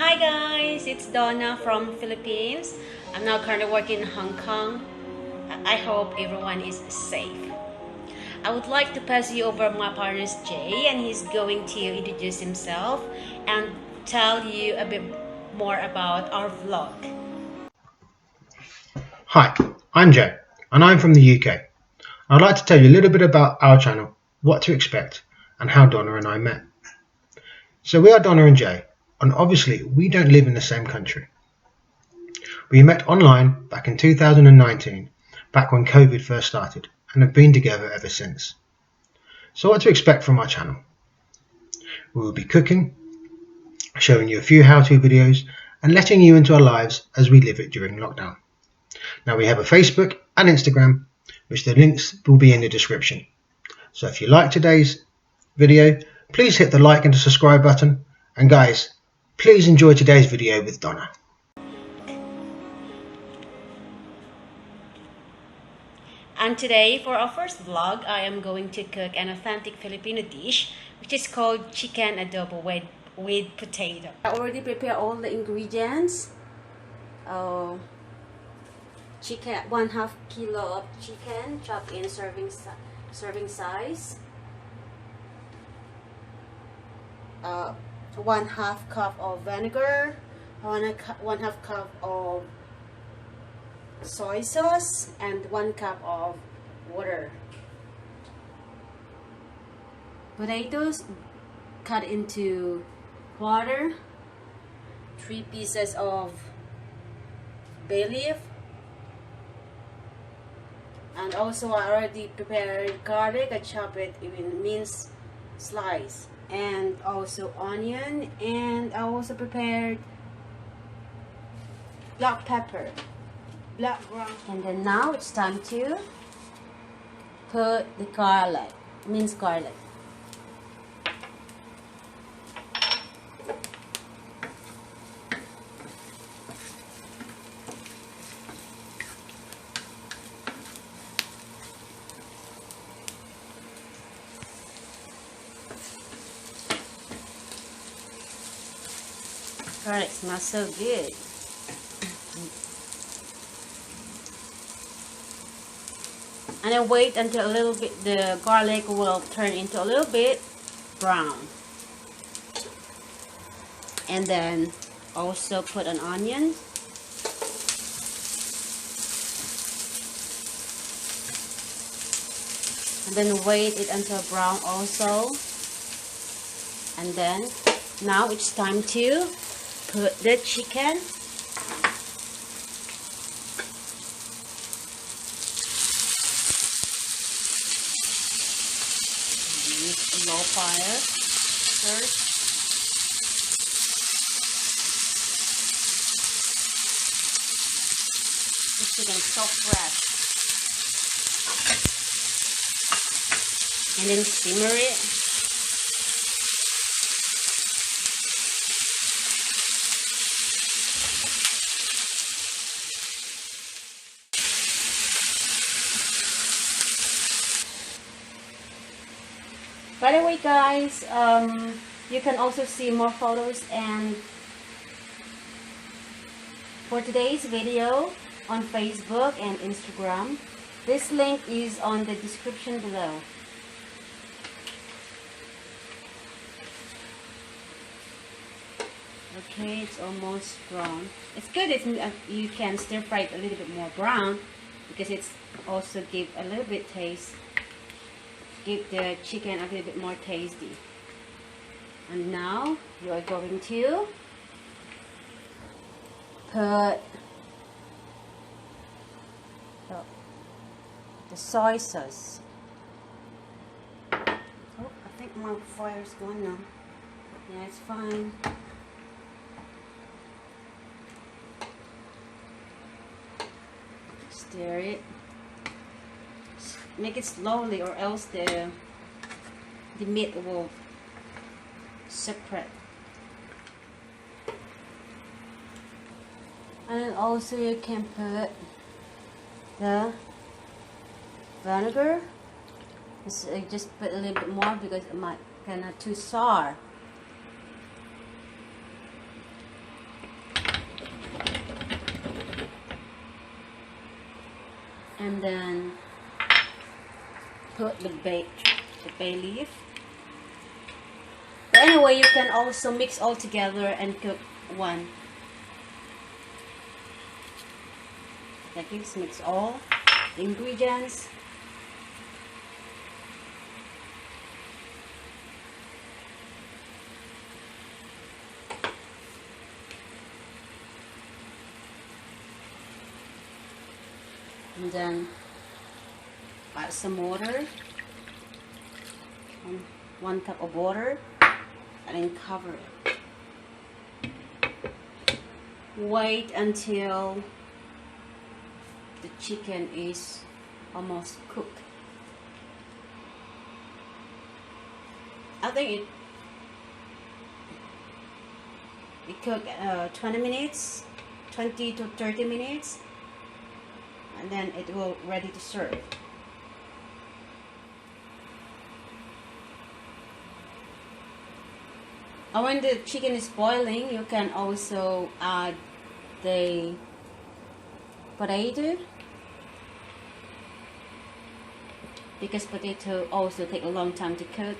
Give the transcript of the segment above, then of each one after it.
Hi guys, it's Donna from Philippines. I'm now currently working in Hong Kong. I hope everyone is safe. I would like to pass you over my partner Jay, and he's going to introduce himself and tell you a bit more about our vlog. Hi, I'm Jay, and I'm from the UK. I'd like to tell you a little bit about our channel, what to expect, and how Donna and I met. So we are Donna and Jay, and obviously we don't live in the same country. We met online back in 2019, back when COVID first started, and have been together ever since. So what to expect from our channel? We will be cooking, showing you a few how-to videos, and letting you into our lives as we live it during lockdown. Now we have a Facebook and Instagram, which the links will be in the description. So if you like today's video, please hit the like and the subscribe button. And guys, please enjoy today's video with Donna. And today, for our first vlog, I am going to cook an authentic Filipino dish, which is called Chicken Adobo with potato. I already prepared all the ingredients. Chicken, 1/2 kilo of chicken chopped in serving size. 1/2 cup of vinegar, 1/2 cup of soy sauce, and 1 cup of water. Potatoes cut into quarter. 3 pieces of bay leaf. And also I already prepared garlic. I chop it in minced slice. And also onion. And I also prepared black pepper. And then now it's time to put the garlic, minced garlic. Garlic smells so good. And then wait until a little bit, the garlic will turn into a little bit brown. And then also put an onion. And then wait it until brown also. And then now it's time to put the chicken. Use low fire first. The chicken is so fresh. And then simmer it. By the way guys, you can also see more photos and for today's video on Facebook and Instagram. This link is on the description below. Okay, it's almost brown. It's good if you can stir fry it a little bit more brown, because it's also give a little bit taste. Give the chicken a little bit more tasty. And now you are going to put the soy sauce. Oh, I think my fire's going now. Yeah, it's fine. Stir it. Make it slowly, or else the meat will separate. And then also you can put the vinegar. Just put a little bit more because it might kind of too sour. and then put the bay leaf. But anyway, you can also mix all together and cook one. Like this, mix all the ingredients. And then add some water, 1 cup of water, and then cover it. Wait until the chicken is almost cooked. I think it cooked 20 minutes, 20 to 30 minutes, and then it will ready to serve. And when the chicken is boiling, you can also add the potato, because potato also take a long time to cook.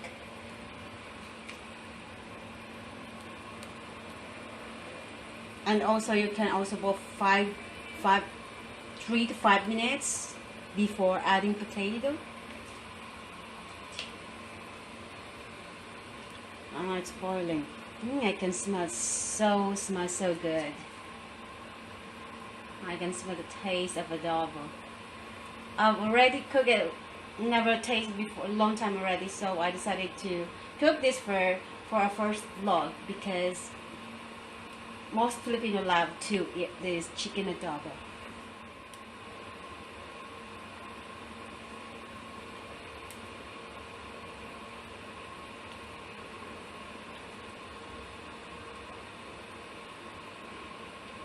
And also you can also boil 3 to 5 minutes before adding potato. Oh, it's boiling. I can smell so good. I can smell the taste of adobo. I've already cooked it, never tasted before, a long time already, so I decided to cook this for our first vlog, because most Filipino love to eat this chicken adobo.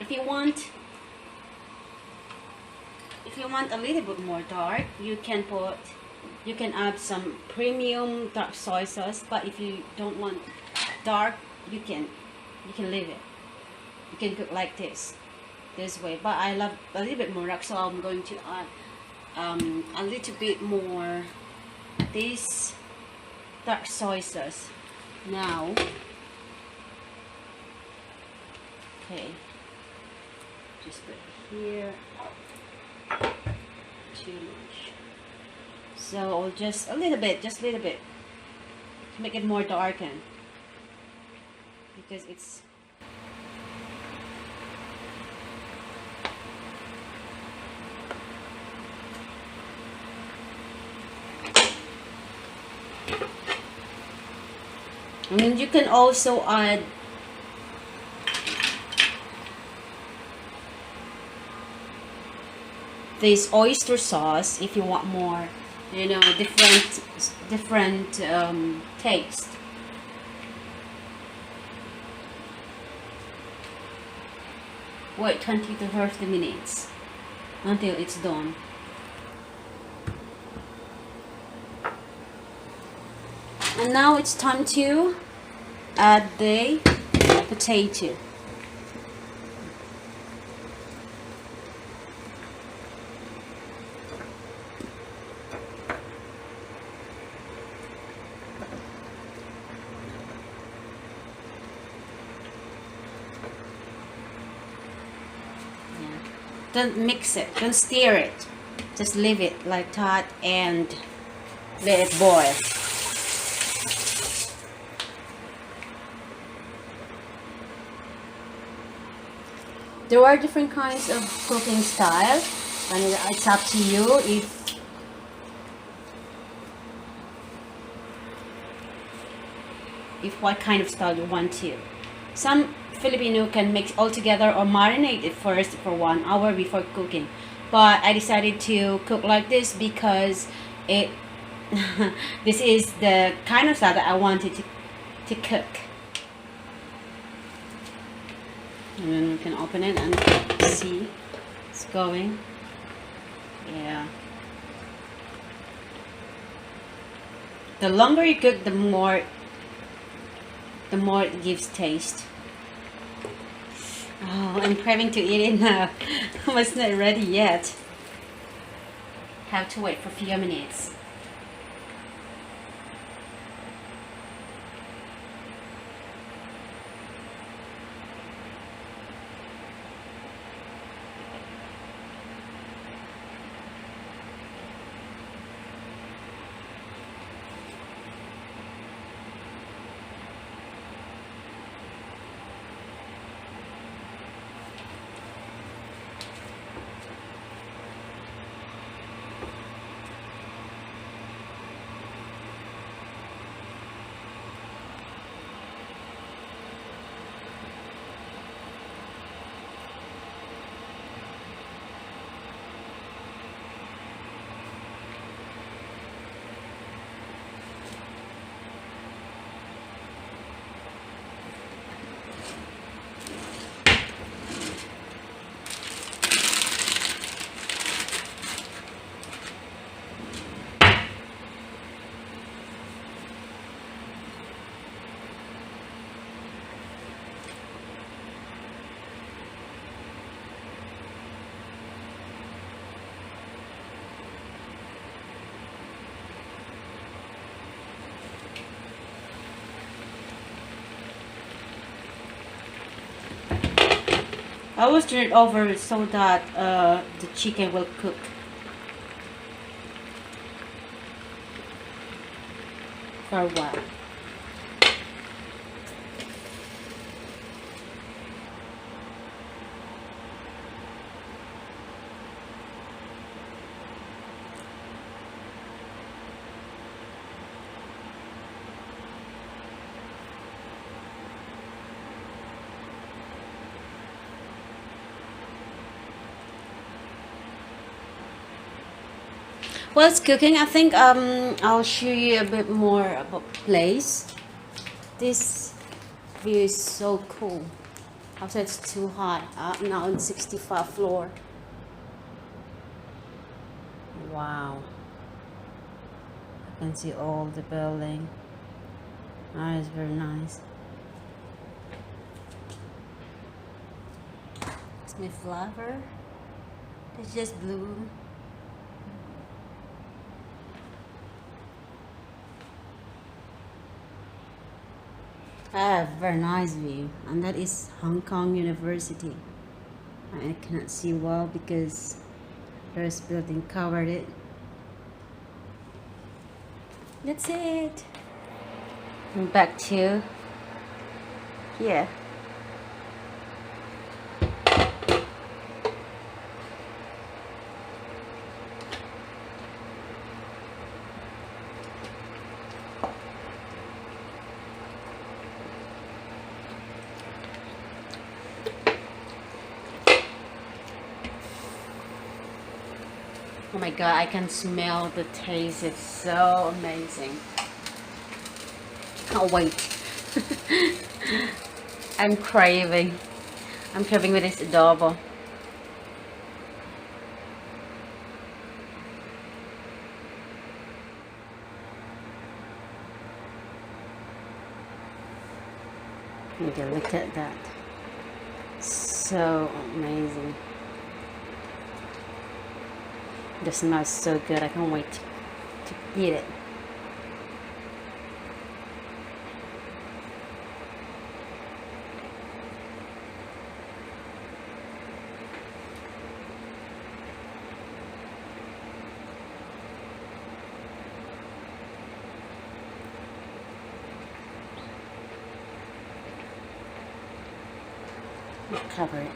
If you want a little bit more dark, you can add some premium dark soy sauce. But if you don't want dark, you can leave it. You can cook like this way. But I love a little bit more dark, so I'm going to add a little bit more this dark soy sauce now. Okay. Just put it here. Too much. So just a little bit to make it more darkened, because it's and then you can also add this oyster sauce if you want more, different taste. Wait 20 to 30 minutes until it's done. And now it's time to add the potato. Don't mix it, don't stir it, just leave it like that and let it boil. There are different kinds of cooking style, and it's up to you if what kind of style you want to. Some Filipino can mix all together or marinate it first for 1 hour before cooking, but I decided to cook like this because it this is the kind of style that I wanted to cook. And then we can open it and see it's going. Yeah. The longer you cook, the more it gives taste. Oh, I'm craving to eat it now. It's not ready yet. have to wait for a few minutes. I always turn it over so that the chicken will cook. For a while. While it's cooking, I think I'll show you a bit more about the place. This view is so cool. Outside it's too hot. I'm now on 65th floor. Wow. I can see all the building. Ah, it's very nice. It's my flower. It's just blue. Ah, very nice view, and that is Hong Kong University. I cannot see well because there's building covered it. That's it. And back to here. Oh my god, I can smell the taste. It's so amazing. Can't wait. I'm craving. I'm craving with this adobo. Okay, look at that. So amazing. The smell is so good. I can't wait to eat it. I'll cover it.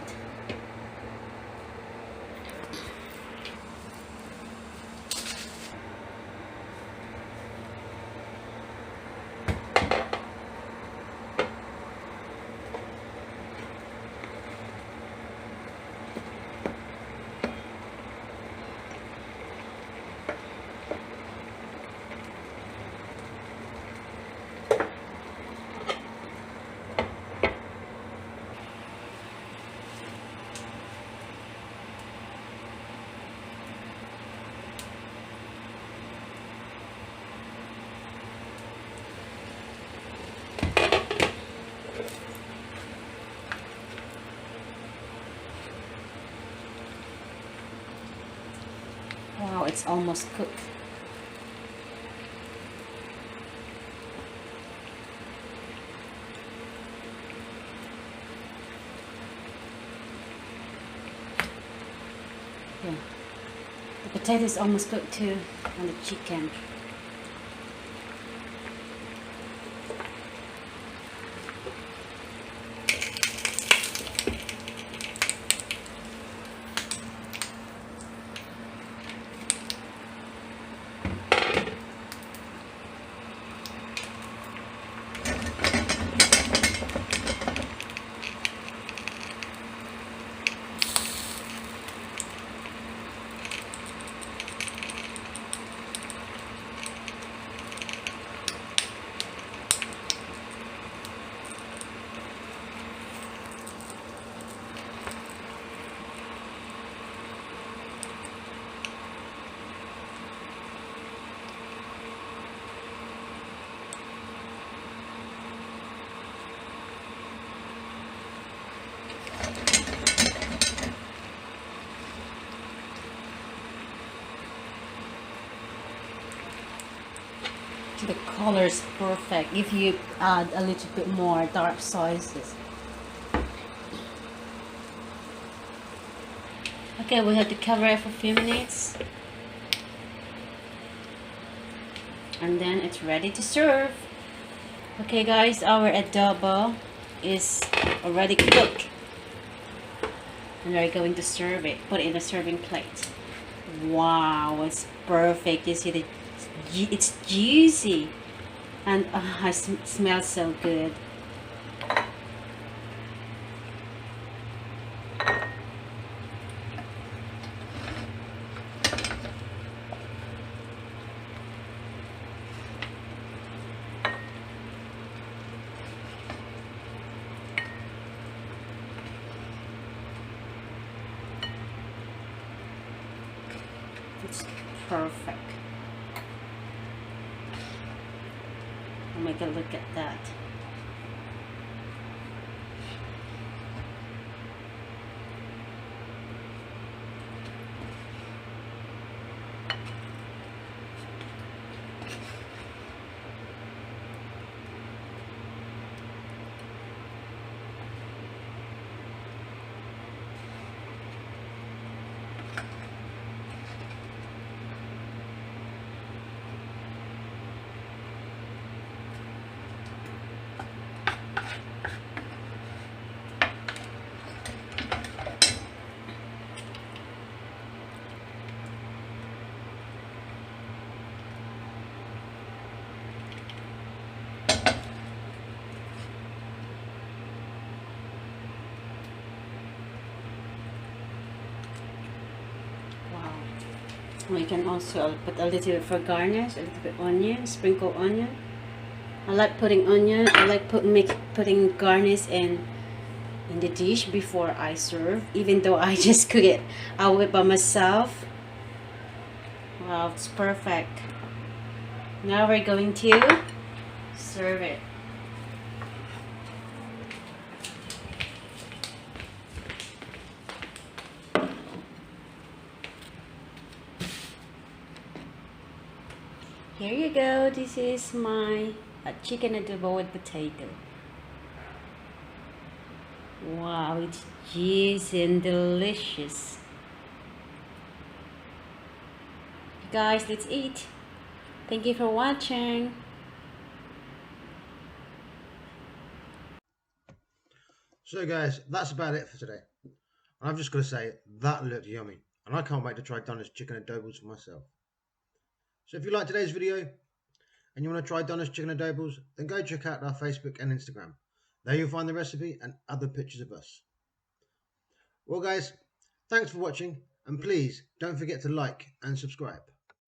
it's almost cooked. Yeah. The potato is almost cooked too, and the chicken. The color is perfect if you add a little bit more dark sauces. Okay, we have to cover it for a few minutes, and then it's ready to serve. Okay guys, our adobo is already cooked, and we're going to serve it. Put it in a serving plate. Wow, it's perfect. You see it's juicy, and it smells so good. It's perfect. I'll make a look at that. We can also put a little bit for garnish, a little bit onion, sprinkle onion. I like putting onion. I like putting garnish in the dish before I serve, even though I just cook it out by myself. Wow, it's perfect. Now we're going to serve it. Here you go. This is my chicken adobo with potato. Wow, it's juicy and delicious. Guys, let's eat. Thank you for watching. So guys, that's about it for today. I've just got to say, that looked yummy. And I can't wait to try Donna's chicken adobos for myself. So if you like today's video and you want to try Donna's chicken adobos, then go check out our Facebook and Instagram. There you'll find the recipe and other pictures of us. Well guys, thanks for watching, and please don't forget to like and subscribe.